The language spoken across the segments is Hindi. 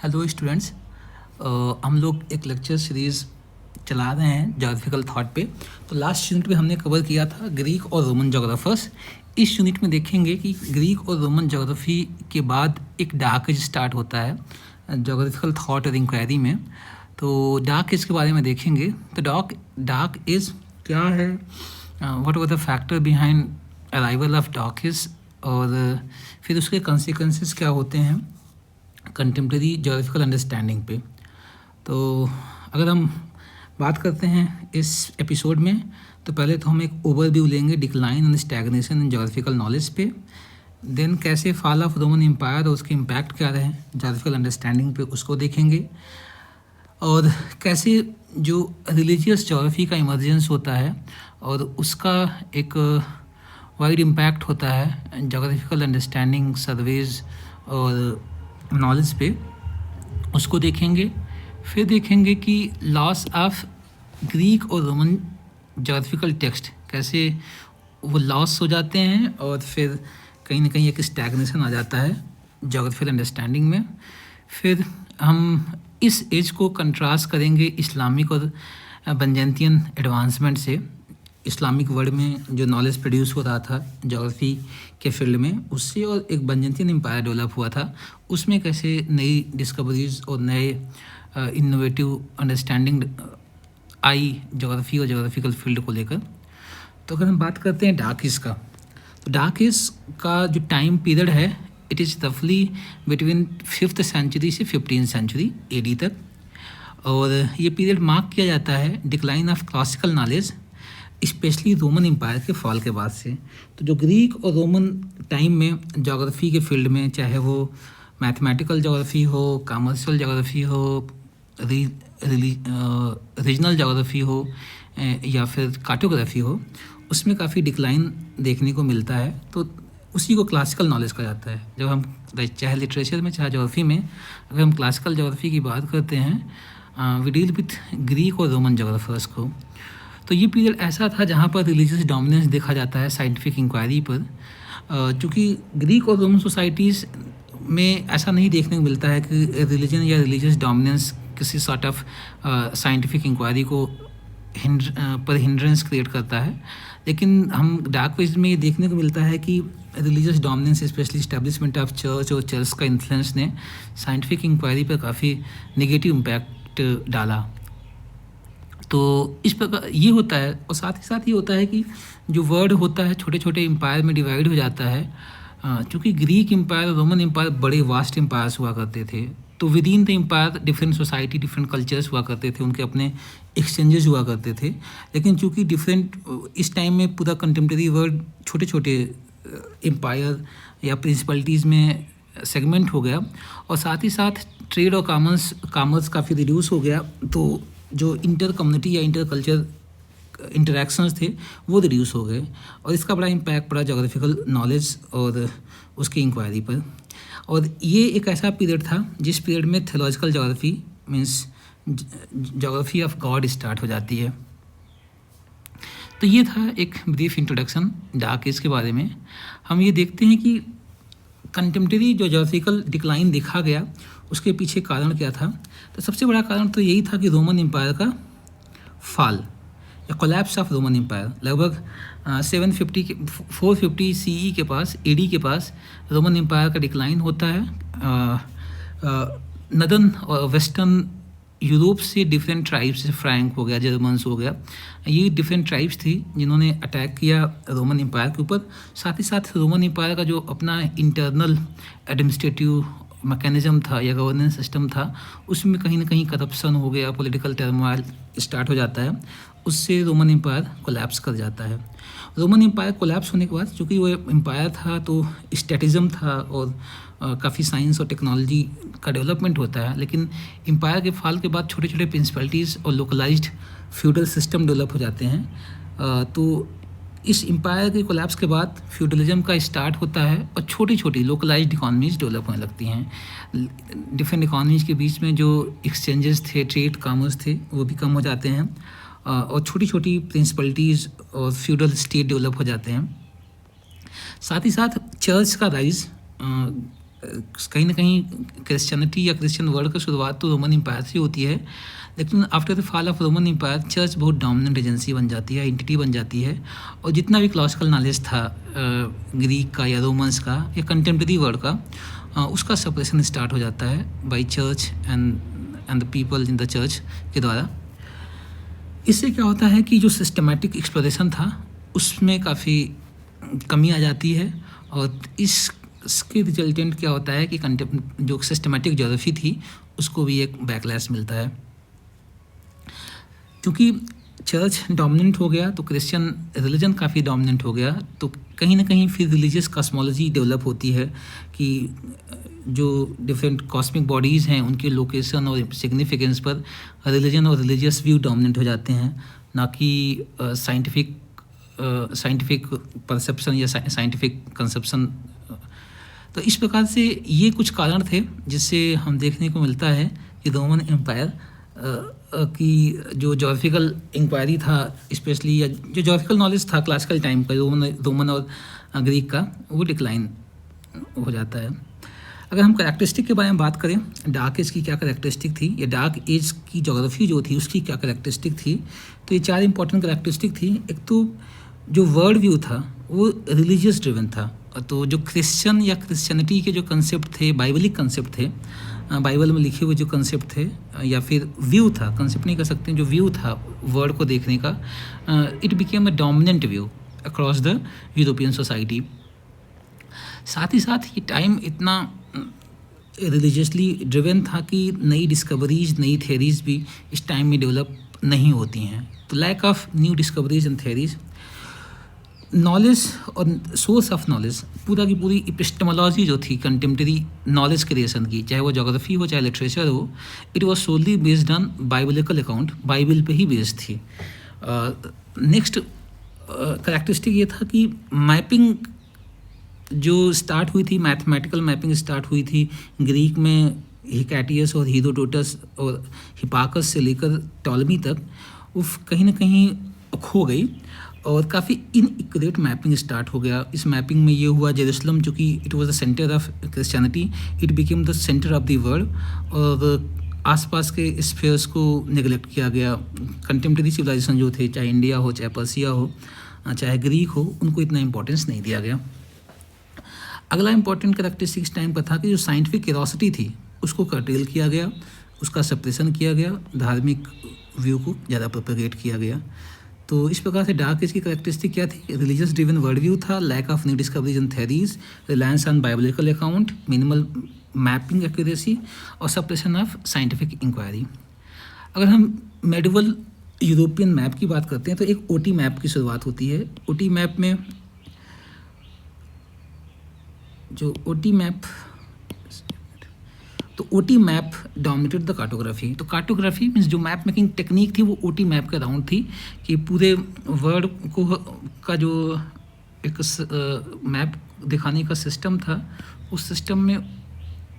Hello students. हम लोग एक लेक्चर सीरीज़ चला रहे हैं ज्योग्राफिकल थॉट पे। तो लास्ट यूनिट में हमने कवर किया था ग्रीक और रोमन जोग्राफर्स। इस यूनिट में देखेंगे कि ग्रीक और रोमन जोग्राफी के बाद एक डार्क एज स्टार्ट होता है जोग्राफिकल थॉट और इंक्वायरी में। तो डार्क एज के बारे में देखेंगे। तो डार्क एज क्या है, what were the factor behind arrival of dark age, और फिर उसके कॉन्सिक्वेंसेस क्या होते हैं कंटेम्प्रेरी जोग्राफिकल अंडरस्टैंडिंग पे। तो अगर हम बात करते हैं इस एपिसोड में, तो पहले तो हम एक ओवरव्यू लेंगे decline and stagnation in geographical knowledge पे। देन कैसे फॉल ऑफ रोमन एम्पायर और उसके इम्पैक्ट क्या रहे जोग्राफिकल अंडरस्टैंडिंग पे, उसको देखेंगे। और कैसे जो रिलीजियस जोग्राफी का इमर्जेंस होता है और उसका एक वाइड इम्पैक्ट होता है जोग्राफिकल अंडरस्टैंडिंग, सर्वेज और नॉलेज पे, उसको देखेंगे। फिर देखेंगे कि लॉस ऑफ ग्रीक और रोमन जोग्राफिकल टेक्स्ट कैसे वो लॉस हो जाते हैं और फिर कहीं ना कहीं एक स्टैग्नेशन आ जाता है जोग्राफिकल अंडरस्टैंडिंग में। फिर हम इस एज को कंट्रास्ट करेंगे इस्लामिक और बंजेंटियन एडवांसमेंट से। इस्लामिक वर्ल्ड में जो नॉलेज प्रोड्यूस हो रहा था जोग्राफी के फील्ड में, उससे और एक बंजेंटियन एम्पायर डेवलप हुआ था, उसमें कैसे नई डिस्कवरीज और नए इनोवेटिव अंडरस्टैंडिंग आई जोग्राफी और जोग्राफिकल फील्ड को लेकर। तो अगर हम बात करते हैं डार्क एज का, तो डार्क एज का जो टाइम पीरियड है, इट इज़ रफली बिटवीन 5th सेंचुरी से 15th सेंचुरी AD तक। और ये पीरियड मार्क किया जाता है decline of classical knowledge, specially Roman Empire के फॉल के बाद से। तो जो ग्रीक और रोमन टाइम में जोग्राफी के फील्ड में, चाहे वो मैथमेटिकल जोग्राफी हो, कमर्शियल जोग्राफी हो, रीजनल जोग्राफी हो या फिर कार्टोग्राफी हो, उसमें काफ़ी डिक्लाइन देखने को मिलता है। तो उसी को क्लासिकल नॉलेज कहा जाता है। जब हम चाहे लिटरेचर में चाहे जोग्राफी में, अगर हम क्लासिकल जोग्राफी की बात करते हैं, वी डील विथ ग्रीक और रोमन जोग्राफर्स को। तो ये पीरियड ऐसा था जहाँ पर रिलीजियस डोमिनेंस देखा जाता है साइंटिफिक इंक्वायरी पर। चूँकि ग्रीक और रोमन सोसाइटीज़ में ऐसा नहीं देखने को मिलता है कि रिलीजन या रिलीजियस डोमिनेंस किसी सॉर्ट ऑफ साइंटिफिक इंक्वायरी को पर हिंड्रेंस क्रिएट करता है। लेकिन हम डार्क एज में ये देखने को मिलता है कि religious dominance, specially establishment of church और चर्च का इन्फ्लुएंस ने साइंटिफिक इंक्वायरी पर काफ़ी नेगेटिव इम्पैक्ट डाला। तो इस प्रकार ये होता है। और साथ ही साथ ये होता है कि जो वर्ल्ड होता है छोटे छोटे एम्पायर में डिवाइड हो जाता है। चूँकि ग्रीक एम्पायर और रोमन एम्पायर बड़े वास्ट एम्पायर्स हुआ करते थे, तो within the empire different society, different cultures हुआ करते थे, उनके अपने एक्सचेंजेस हुआ करते थे। लेकिन चूँकि डिफरेंट इस टाइम में पूरा कंटेम्प्रेरी वर्ल्ड छोटे छोटे एम्पायर या प्रिंसिपलिटीज़ में सेगमेंट हो गया, और साथ ही साथ ट्रेड और कामर्स काफ़ी रिड्यूस हो गया। तो जो इंटर कम्युनिटी या इंटर कल्चर इंटरेक्शंस थे वो रिड्यूस हो गए, और इसका बड़ा इम्पैक्ट पड़ा जोग्राफिकल नॉलेज और उसकी इंक्वायरी पर। और ये एक ऐसा पीरियड था जिस पीरियड में theological geography means geography of God start हो जाती है। तो ये था एक ब्रीफ इंट्रोडक्शन डार्क एज के बारे में। हम ये देखते हैं कि कंटेम्प्रेरी जो जोग्राफिकल डिक्लाइन देखा गया, उसके पीछे कारण क्या था। तो सबसे बड़ा कारण तो यही था कि रोमन एम्पायर का फॉल या कोलैप्स ऑफ रोमन एम्पायर। लगभग 450 CE के पास, AD के पास रोमन एम्पायर का डिक्लाइन होता है। नदर्न और वेस्टर्न यूरोप से डिफरेंट ट्राइब्स, फ्रैंक हो गया, जर्मन्स हो गया, ये डिफरेंट ट्राइब्स थी जिन्होंने अटैक किया रोमन एम्पायर के ऊपर। साथ ही साथ रोमन एम्पायर का जो अपना इंटरनल एडमिनिस्ट्रेटिव मैकेनिज़्म था या गवर्नेंस सिस्टम था, उसमें कहीं ना कहीं करप्शन हो गया, पॉलिटिकल टर्मोइल स्टार्ट हो जाता है, उससे रोमन एम्पायर कोलैप्स कर जाता है। रोमन एम्पायर कोलैप्स होने के बाद, चूँकि वो एम्पायर था तो स्टैटिज़म था और काफ़ी साइंस और टेक्नोलॉजी का डेवलपमेंट होता है। लेकिन एम्पायर के फॉल के बाद छोटे छोटे प्रिंसिपलिटीज़ और लोकलाइज्ड फ्यूडल सिस्टम डेवलप हो जाते हैं। तो इस एम्पायर के कोलैप्स के बाद फ्यूडलिज्म का स्टार्ट होता है और छोटी छोटी लोकलाइज्ड इकॉनमीज डेवलप होने लगती हैं। डिफरेंट इकॉनमीज के बीच में जो एक्सचेंजेस थे, ट्रेड कामर्स थे, वो भी कम हो जाते हैं, और छोटी छोटी प्रिंसिपलिटीज़ और फ्यूडल स्टेट डेवलप हो जाते हैं। साथ ही साथ चर्च का राइज कहीं ना कहीं क्रिश्चियनिटी या क्रिश्चियन वर्ल्ड की शुरुआत तो रोमन एम्पायर से होती है, लेकिन after the fall of Roman Empire church बहुत डोमिनेंट एजेंसी बन जाती है, एंटिटी बन जाती है, और जितना भी क्लासिकल नॉलेज था ग्रीक का या रोमन्स का या कंटेम्प्रेरी वर्ल्ड का, उसका सप्रेशन स्टार्ट हो जाता है by church and the people in the church के द्वारा। इससे क्या होता है कि जो सिस्टमेटिक एक्सप्लोरेशन था उसमें काफ़ी कमी आ जाती है, और इसके रिजल्टेंट क्या होता है कि जो सिस्टमेटिक ज्योग्राफी थी उसको भी एक बैकलैश मिलता है। क्योंकि चर्च डोमिनेंट हो गया तो क्रिश्चियन रिलीजन काफ़ी डोमिनेंट हो गया, तो कहीं ना कहीं फिर रिलीजियस कॉस्मोलॉजी डेवलप होती है कि जो डिफरेंट कॉस्मिक बॉडीज़ हैं उनके लोकेशन और सिग्निफिकेंस पर रिलीजन और रिलीजियस व्यू डोमिनेंट हो जाते हैं, ना कि साइंटिफिक परसेप्शन या साइंटिफिक कंसेप्शन। तो इस प्रकार से ये कुछ कारण थे जिससे हम देखने को मिलता है कि रोमन एम्पायर की जो ज्योग्राफिकल इंक्वायरी था स्पेशली, या जो ज्योग्राफिकल नॉलेज था क्लासिकल टाइम का रोमन और ग्रीक का, वो डिक्लाइन हो जाता है। अगर हम कैरेक्टरिस्टिक के बारे में बात करें, डार्क एज की क्या कैरेक्टरिस्टिक थी या डार्क एज की ज्योग्राफी जो थी उसकी क्या कैरेक्टरिस्टिक थी, तो ये 4 इंपॉर्टेंट कैरेक्टरिस्टिक थी। एक तो जो वर्ल्ड व्यू था वो रिलीजियस ड्रिवन था, तो जो क्रिश्चियन या क्रिश्चियनिटी के जो कंसेप्ट थे, बाइबलिक कंसेप्ट थे, बाइबल में लिखे हुए जो कंसेप्ट थे, या फिर व्यू था, कंसेप्ट नहीं कह सकते, जो व्यू था वर्ल्ड को देखने का, it became a dominant view across the European society. साथ ही साथ ये टाइम इतना रिलीजियसली ड्रिवन था कि नई डिस्कवरीज, नई थेरीज भी इस टाइम में डेवलप नहीं होती हैं, तो lack of new discoveries and theories. Knowledge और सोर्स ऑफ नॉलेज, पूरा की पूरी एपिस्टेमोलॉजी जो थी कंटेम्प्रेरी नॉलेज क्रिएशन की, चाहे वो ज्योग्राफी हो चाहे लिटरेचर हो, it was solely based on biblical account, Bible पे ही बेस्ड थी। नेक्स्ट करैक्टरिस्टिक ये था कि मैपिंग जो स्टार्ट हुई थी, मैथमेटिकल मैपिंग स्टार्ट हुई थी ग्रीक में, हिकैटियस और हीरोडोटस और हिपाकस से लेकर टॉलमी तक, वो कहीं ना कहीं खो गई और काफ़ी इनएक्यूरेट मैपिंग स्टार्ट हो गया। इस मैपिंग में ये हुआ जेरूसलम, जो कि it was the centre of Christianity, it became the centre of the world, और आसपास के स्फीयर्स को नेगलेक्ट किया गया। कंटेम्प्रेरी सिविलाइजेशन जो थे, चाहे इंडिया हो, चाहे पर्सिया हो, चाहे ग्रीक हो, उनको इतना इंपॉर्टेंस नहीं दिया गया। अगला इंपॉर्टेंट कैरेक्टरिस्टिक इस टाइम पर था कि जो साइंटिफिक क्यूरियोसिटी थी उसको कर्टेल किया गया, उसका सप्रेशन किया गया, धार्मिक व्यू को ज़्यादा प्रोपेगेट किया गया। तो इस प्रकार से डार्क एज की कैरेक्टरिस्टिक क्या थी? रिलीजियस ड्रिवन वर्ल्ड व्यू था, lack of new discoveries and theories, reliance on biblical account, minimal mapping accuracy और सप्रेशन ऑफ साइंटिफिक इंक्वायरी। अगर हम मेडिवल यूरोपियन मैप की बात करते हैं तो एक ओटी मैप की शुरुआत होती है। ओटी मैप में जो OT map dominated the cartography. तो कार्टोग्राफी मीन्स जो मैप मेकिंग टेक्निक थी वो ओटी मैप के अराउंड थी, कि पूरे वर्ल्ड को का जो एक मैप दिखाने का सिस्टम था, उस सिस्टम में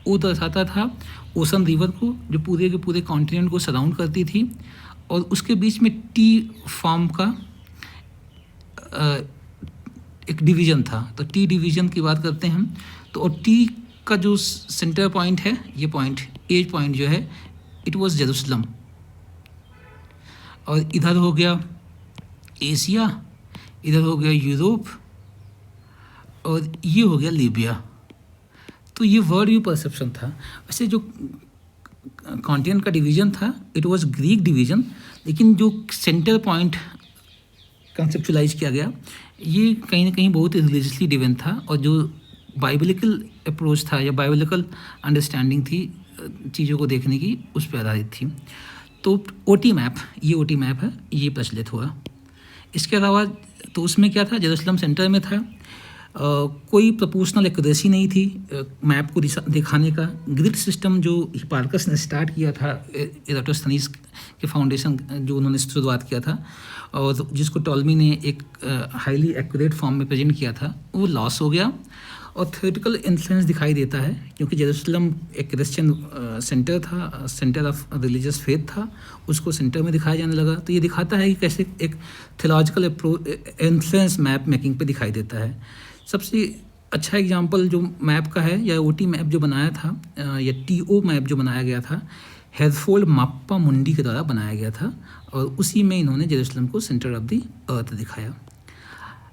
वो दर्शाता था ओशन रिवर को, जो पूरे के पूरे कॉन्टिनेंट को सराउंड करती थी, और उसके बीच में टी फॉर्म का एक डिवीज़न था। तो टी डिवीज़न की बात करते हैं हम, तो और टी का जो सेंटर पॉइंट है, ये पॉइंट एज पॉइंट जो है, इट वाज जेरूसलम, और इधर हो गया एशिया, इधर हो गया यूरोप, और ये हो गया लीबिया। तो ये वर्ल्ड व्यू परसेप्शन था। वैसे जो कॉन्टिनेंट का डिवीज़न था इट वाज ग्रीक डिवीज़न, लेकिन जो सेंटर पॉइंट कंसेप्चुलाइज किया गया ये कहीं ना कहीं बहुत रिलीजियसली ड्रिवन था, और जो बाइबलिकल अप्रोच था या बाइबलिकल अंडरस्टैंडिंग थी चीज़ों को देखने की, उस पर आधारित थी। तो ओटी मैप, ये ओटी मैप है, ये प्रचलित हुआ। इसके अलावा तो उसमें क्या था, जेरूसलम सेंटर में था, कोई प्रोपोर्शनल एक्यूरेसी नहीं थी मैप को दिखाने का। ग्रिड सिस्टम जो हिपार्कस ने स्टार्ट किया था, एराटोस्थनीज के फाउंडेशन जो उन्होंने शुरुआत किया था, और जिसको टॉलमी ने एक हाईली एक्यूरेट फॉर्म में प्रेजेंट किया था, वो लॉस हो गया, और थ्योरेटिकल इन्फ्लुएंस दिखाई देता है, क्योंकि जेरूसलम एक क्रिश्चियन सेंटर था, सेंटर ऑफ रिलीजियस फेथ था, उसको सेंटर में दिखाया जाने लगा। तो ये दिखाता है कि कैसे एक थियोलॉजिकल इन्फ्लुएंस मैप मेकिंग पे दिखाई देता है। सबसे अच्छा एग्जांपल जो मैप का है, या ओटी मैप जो बनाया था, या टीओ मैप जो बनाया गया था, हेजफोल्ड माप्पा मुंडी के द्वारा बनाया गया था, और उसी में इन्होंने जेरूसलम को सेंटर ऑफ द अर्थ दिखाया।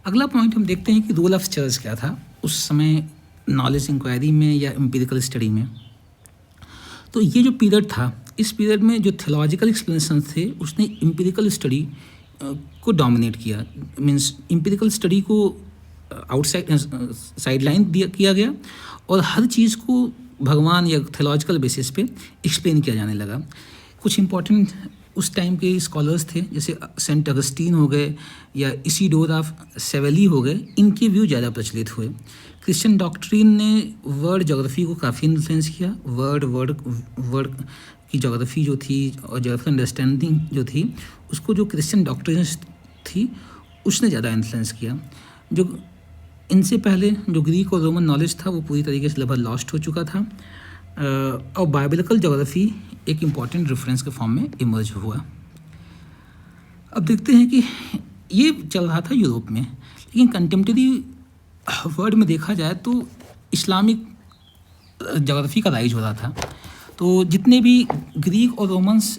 अगला पॉइंट हम देखते हैं कि रोल ऑफ चर्च क्या था उस समय नॉलेज इंक्वायरी में या एम्पिरिकल स्टडी में। तो ये जो पीरियड था, इस पीरियड में जो थियोलॉजिकल एक्सप्लेनेशन थे उसने एम्पिरिकल स्टडी को डोमिनेट किया। मीन्स एम्पिरिकल स्टडी को आउटसाइड साइडलाइन किया गया और हर चीज़ को भगवान या थियोलॉजिकल बेसिस पे एक्सप्लेन किया जाने लगा। कुछ इंपॉर्टेंट उस टाइम के स्कॉलर्स थे, जैसे सेंट अगस्टीन हो गए या इसीडोर ऑफ सेवेली हो गए, इनके व्यू ज़्यादा प्रचलित हुए। क्रिश्चियन डॉक्ट्रिन ने वर्ड ज्योग्राफी को काफ़ी इन्फ्लुएंस किया। वर्ड की ज्योग्राफी जो थी और ज्योग्राफिकल अंडरस्टैंडिंग जो थी, उसको जो क्रिश्चियन डॉक्ट्रिन थी उसने ज़्यादा इन्फ्लुएंस किया। जो इनसे पहले जो ग्रीक और रोमन नॉलेज था वो पूरी तरीके से लगभग लॉस्ट हो चुका था, और बाइबलिकल ज्योग्राफी एक इम्पॉर्टेंट रेफरेंस के फॉर्म में इमर्ज हुआ। अब देखते हैं कि ये चल रहा था यूरोप में, लेकिन कंटेम्प्रेरी वर्ल्ड में देखा जाए तो इस्लामिक ज्योग्राफी का राइज हो रहा था। तो जितने भी ग्रीक और रोमन्स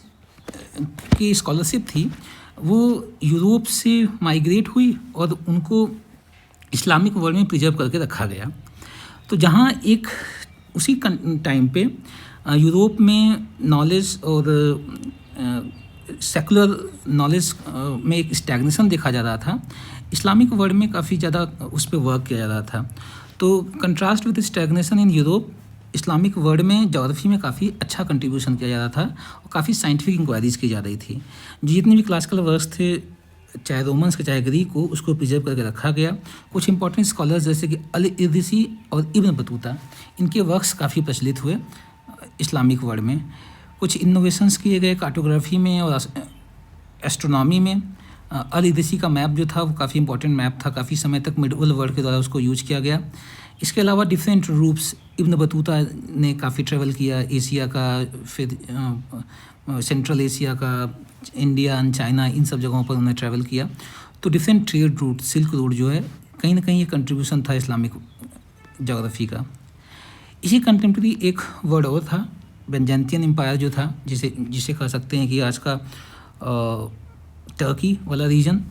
की स्कॉलरशिप थी वो यूरोप से माइग्रेट हुई और उनको इस्लामिक वर्ल्ड में प्रिजर्व करके रखा गया। तो जहाँ एक उसी टाइम पे यूरोप में नॉलेज और सेकुलर नॉलेज में एक स्टैग्नेशन देखा जा रहा था, इस्लामिक वर्ल्ड में काफ़ी ज़्यादा उस पर वर्क किया जा रहा था। तो contrast with stagnation in Europe, Islamic world में ज्योग्राफी में काफ़ी अच्छा कंट्रीब्यूशन किया जा रहा था और काफ़ी साइंटिफिक इंक्वायरीज की जा रही थी। जितने भी क्लासिकल वर्क्स थे, चाहे रोमन्स के चाहे ग्रीक को, उसको प्रिजर्व करके रखा गया। कुछ इंपॉर्टेंट स्कॉलर्स जैसे कि अल इर्दिसी और इब्न बतूता, इनके वर्क्स काफ़ी प्रचलित हुए इस्लामिक वर्ल्ड में। कुछ इनोवेशंस किए गए कार्टोग्राफी में और एस्ट्रोनॉमी में। अल इर्दिसी का मैप जो था वो काफ़ी इंपॉर्टेंट मैप था, काफ़ी समय तक मिडल वर्ल्ड के द्वारा उसको यूज किया गया। इसके अलावा डिफरेंट रूट्स, इब्न बतूता ने काफ़ी ट्रैवल किया एशिया का, फिर सेंट्रल एशिया का, इंडिया एंड चाइना, इन सब जगहों पर उन्होंने ट्रैवल किया। तो different trade route, silk route जो है, कहीं ना कहीं ये कंट्रीब्यूशन था इस्लामिक ज्योग्राफी का। इसी कंटेम्प्रेरी एक वर्ड और था, बेंजेंटियन एम्पायर जो था, जिसे कह सकते हैं कि आज का टर्की वाला रीजन।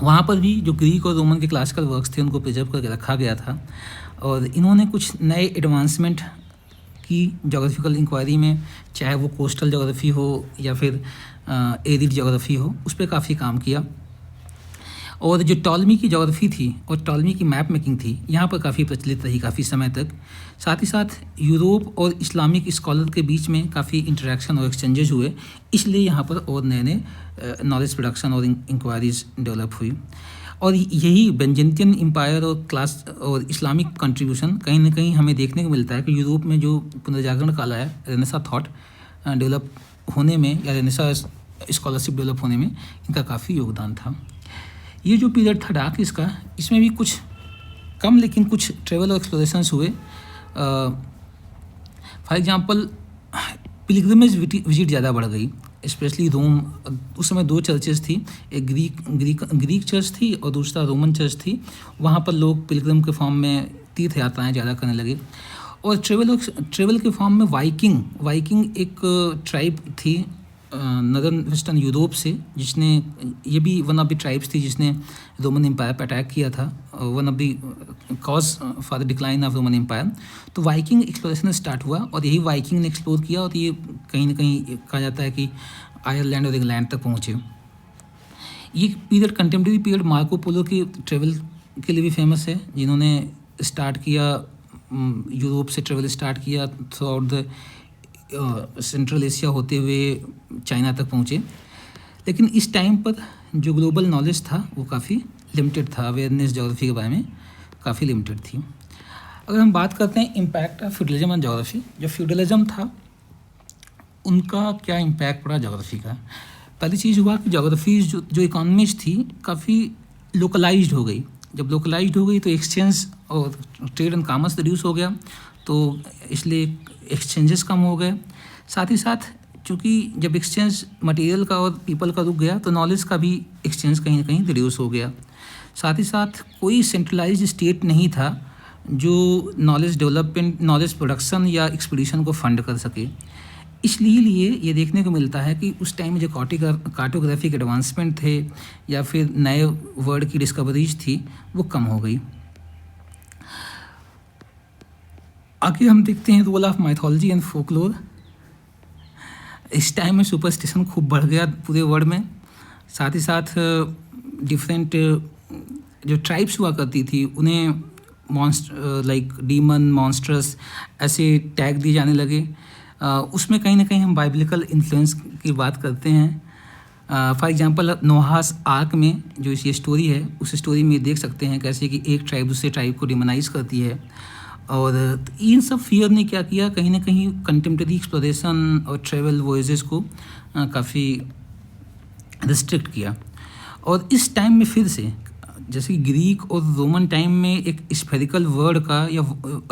वहाँ पर भी जो ग्रीक और रोमन के क्लासिकल वर्क्स थे उनको प्रिजर्व करके रखा गया था, और इन्होंने कुछ नए एडवांसमेंट की ज्योग्राफिकल इंक्वायरी में, चाहे वो कोस्टल ज्योग्राफी हो या फिर एरिड ज्योग्राफी हो, उस पर काफ़ी काम किया। और जो टॉलमी की ज्योग्राफी थी और टॉलमी की मैप मेकिंग थी, यहाँ पर काफ़ी प्रचलित रही काफ़ी समय तक। साथ ही साथ यूरोप और इस्लामिक स्कॉलर के बीच में काफ़ी इंटरेक्शन और एक्सचेंजेस हुए, इसलिए यहाँ पर और नए नए नॉलेज प्रोडक्शन और इंक्वायरीज डेवलप हुई। और यही बेंजेंटियन एम्पायर और इस्लामिक कंट्रीब्यूशन कहीं ना कहीं हमें देखने को मिलता है कि यूरोप में जो पुनर्जागरण काल है, रेनेसा थॉट डेवलप होने में या रेनेसा स्कॉलरशिप डेवलप होने में इनका काफ़ी योगदान था। ये जो पीरियड था डार्क इसका, इसमें भी कुछ कम लेकिन कुछ ट्रेवल और एक्सप्लोरेशंस हुए। फॉर एग्जांपल पिलग्रिमेज विजिट ज़्यादा बढ़ गई, स्पेशली रोम। उस समय दो चर्चेस थी, एक ग्रीक चर्च थी और दूसरा रोमन चर्च थी। वहाँ पर लोग पिलग्रिम के फॉर्म में तीर्थ यात्राएँ ज़्यादा करने लगे। और ट्रेवल के फॉर्म में वाइकिंग एक ट्राइब थी नदर्न वेस्टर्न यूरोप से, जिसने, ये भी वन ऑफ द ट्राइब्स थी जिसने रोमन एम्पायर पर अटैक किया था, one of the cause for the decline of Roman Empire. तो वाइकिंग एक्सप्लोरेशन स्टार्ट हुआ और यही वाइकिंग ने एक्सप्लोर किया, और ये कहीं ना कहीं कहा जाता है कि आयरलैंड और इंग्लैंड तक पहुँचे। ये period contemporary period Marco Polo की ट्रेवल के लिए भी फेमस है, जिन्होंने स्टार्ट किया यूरोप से ट्रेवल स्टार्ट किया, through out the central Asia होते हुए चाइना तक पहुँचे। लेकिन इस टाइम पर जो ग्लोबल नॉलेज था वो काफ़ी लिमिटेड था, अवेयरनेस ज्योग्राफी के बारे में काफ़ी लिमिटेड थी। अगर हम बात करते हैं impact of feudalism on geography, जो फ्यूडलिज्म था उनका क्या इम्पैक्ट पड़ा ज्योग्राफी का। पहली चीज़ हुआ कि ज्योग्राफी जो इकोनॉमीज थी काफ़ी लोकलाइज्ड हो गई। जब लोकलाइज्ड हो गई तो एक्सचेंज और ट्रेड एंड कॉमर्स रिड्यूस हो गया, तो इसलिए एक्सचेंजेस कम हो गए। साथ ही साथ चूँकि जब एक्सचेंज मटेरियल का और पीपल का रुक गया तो नॉलेज का भी एक्सचेंज कहीं ना कहीं रिड्यूस हो गया। साथ ही साथ कोई सेंट्रलाइज्ड स्टेट नहीं था जो नॉलेज डेवलपमेंट, नॉलेज प्रोडक्शन या एक्सपीडिशन को फंड कर सके। इसलिए ये देखने को मिलता है कि उस टाइम में जो कार्टोग्राफिक एडवांसमेंट थे या फिर नए वर्ड की डिस्कवरीज थी वो कम हो गई। आगे हम देखते हैं role of mythology and folklore. इस टाइम में सुपरस्टिशन खूब बढ़ गया पूरे वर्ल्ड में। साथ ही साथ डिफरेंट जो ट्राइब्स हुआ करती थी उन्हें लाइक डीमन, मॉन्स्टर्स ऐसे टैग दिए जाने लगे। उसमें कहीं ना कहीं हम बाइबलिकल इन्फ्लुएंस की बात करते हैं। फॉर एग्जांपल नोहास आर्क में जो ये स्टोरी है, उस स्टोरी में देख सकते हैं कैसे कि एक ट्राइब दूसरे ट्राइब को डिमोनाइज करती है। और इन सब फियर ने क्या किया, कहीं ना कहीं कंटेम्प्रेरी एक्सप्लोरेशन और ट्रेवल वॉयजेस को काफ़ी रिस्ट्रिक्ट किया। और इस टाइम में फिर से जैसे कि ग्रीक और रोमन टाइम में एक स्फेरिकल वर्ल्ड का या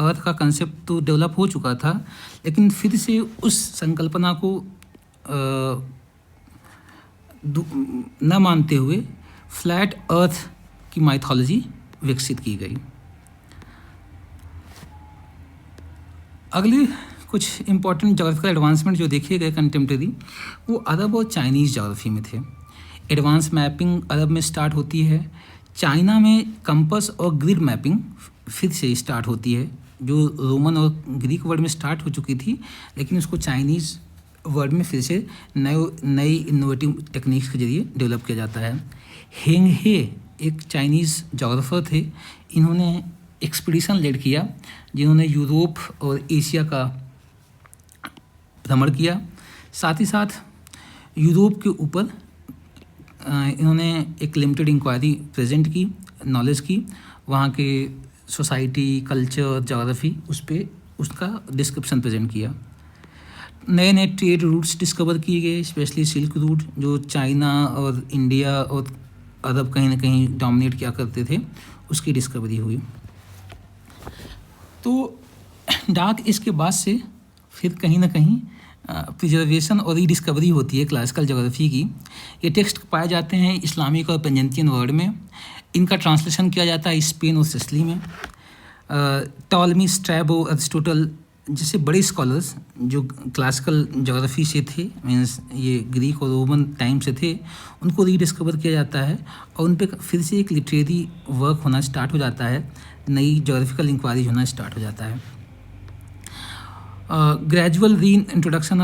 अर्थ का कंसेप्ट तो डेवलप हो चुका था, लेकिन फिर से उस संकल्पना को न मानते हुए फ्लैट अर्थ की माइथोलॉजी विकसित की गई। अगले कुछ इम्पॉर्टेंट जोग्राफिकल एडवांसमेंट जो देखे गए कंटेम्प्रेरी, वो अरब और चाइनीज़ जोग्राफी में थे। एडवांस मैपिंग अरब में स्टार्ट होती है। चाइना में कंपस और ग्रिड मैपिंग फिर से स्टार्ट होती है, जो रोमन और ग्रीक वर्ल्ड में स्टार्ट हो चुकी थी, लेकिन उसको चाइनीज़ वर्ल्ड में फिर से नई इनोवेटिव टेक्निक्स के जरिए डेवलप किया जाता है। हेंग हे एक चाइनीज़ जोग्राफर थे। इन्होंने एक्सपीडिशन लीड किया जिन्होंने यूरोप और एशिया का भ्रमण किया। साथ ही साथ यूरोप के ऊपर इन्होंने एक लिमिटेड इंक्वायरी प्रेजेंट की, नॉलेज की, वहाँ के सोसाइटी, कल्चर, जोग्राफी, उस पर उसका डिस्क्रिप्शन प्रेजेंट किया। नए नए ट्रेड रूट्स डिस्कवर किए गए, स्पेशली सिल्क रूट जो चाइना और इंडिया और अरब कहीं ना कहीं डोमिनेट किया करते थे, उसकी डिस्कवरी हुई। तो डार्क एज के बाद से फिर कहीं ना कहीं प्रिजर्वेशन और रीडिस्कवरी होती है क्लासिकल ज्योग्राफी की। ये टेक्स्ट पाए जाते हैं इस्लामिक और पेजेंटियन वर्ल्ड में। इनका ट्रांसलेशन किया जाता है स्पेन और सिसिली में। टॉलमी, स्ट्रैबो, अरिस्टोटल जैसे बड़े स्कॉलर्स जो क्लासिकल ज्योग्राफी से थे, मीन्स ये ग्रीक और रोमन टाइम से थे, उनको रीडिस्कवर किया जाता है और उन पर फिर से एक लिटरेरी वर्क होना स्टार्ट हो जाता है, नई ज्योग्राफिकल इंक्वायरी होना स्टार्ट हो जाता है। ग्रेजुअल री इंट्रोडक्शन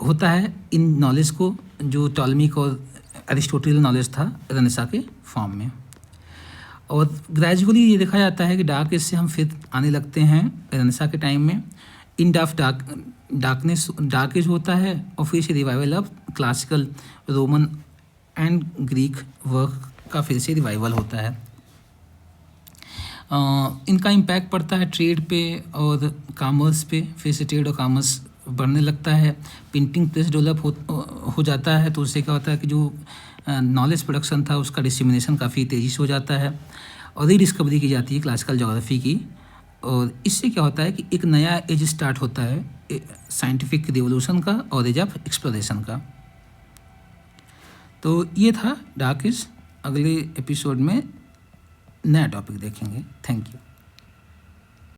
होता है इन नॉलेज को, जो टॉलमिक और अरिस्टोटल नॉलेज था रेनेसां के फॉर्म में। और ग्रेजुअली ये देखा जाता है कि डार्क एज से हम फिर आने लगते हैं रेनेसां के टाइम में। इंड ऑफ डार्क एज होता है और फिर से revival of classical Roman and Greek work का फिर से रिवाइवल होता है। इनका इम्पैक्ट पड़ता है ट्रेड पे और कॉमर्स पे। फिर से ट्रेड और कॉमर्स बढ़ने लगता है। प्रिंटिंग प्रेस डेवलप हो जाता है, तो उससे क्या होता है कि जो नॉलेज प्रोडक्शन था उसका डिस्ट्रीमिनेशन काफ़ी तेज़ी से हो जाता है और रीडिस्कवरी की जाती है क्लासिकल ज्योग्राफी की। और इससे क्या होता है कि एक नया एज स्टार्ट होता है साइंटिफिक रिवोल्यूशन का और एज ऑफ एक्सप्लोरेशन का। तो ये था डार्क एज। अगले एपिसोड में नया टॉपिक देखेंगे। Thank you.